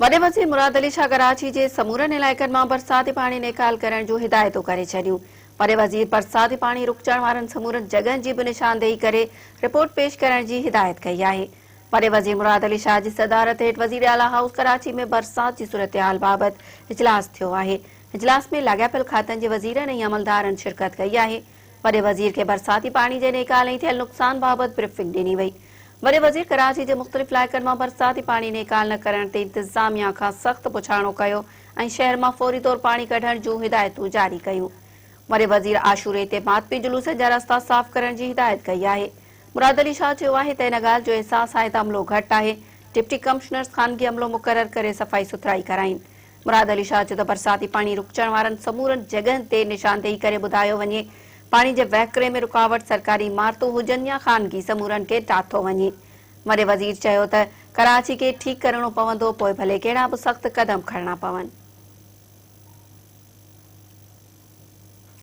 वॾे वज़ीर मुराद अली शाह कराची जे समूरनि इलाइक़नि मां बरसाती पाणी नेकाल करण जूं हिदायतूं करे छॾियूं। वॾे वज़ीर बरसाती पाणी रुकजण वारनि समूरनि जॻहियुनि जी बि निशानदेही करे रिपोर्ट पेश करण जी हिदायत कई आहे। वॾे वज़ीर मुराद अली शाह जी सदारत हेठि वज़ीर आला हाउस कराची में बरसात जी सूरतहाल बाबति इजलास थियो आहे। इजलास में लाॻापियल खातनि जे वज़ीरनि ऐं अमलदारनि शिरकत कई आहे। वॾे वज़ीर खे बरसाती पाणी जे नेकाल ऐं थियल नुक़सान बाबति ब्रीफिंग ॾिनी वई। वॾे वज़ीर कराची जे मुख़्तलिफ़ इलाइक़नि मां बरसाती पाणी नेकाल न करण ते इंतिज़ामिया खां सख़्त पुछाणो कयो ऐं शहर मां फौरी तौर पाणी कढण जूं हिदायतूं जारी कयूं। वॾे वज़ीर आशूरे ते मातमी जुलूस जा रस्ता साफ़ करण जी हिदायत कई आहे। मुराद अली शाह चयो आहे त इन ॻाल्हि जो अहसासु आहे त अमलो घटि आहे। डिप्टी कमिश्नर्स ख़ानगी अमलो मुक़ररु करे सफ़ाई सुथराई कराइनि। मुराद अली शाह चयो त बरसाती पाणी रुकजण वारनि समूरनि जॻहियुनि ते निशानदेही करे ॿुधायो वञे। पाणी जे वहिकिरे में रुकावट सरकारी इमारतूं हुजनि या ख़ानगी समूरनि खे टाथो वञे। वॾे वज़ीर चयो त कराची खे ठीकु करणो पवंदो, पोइ भले कहिड़ा बि सख़्त क़दम खणणा पवनि।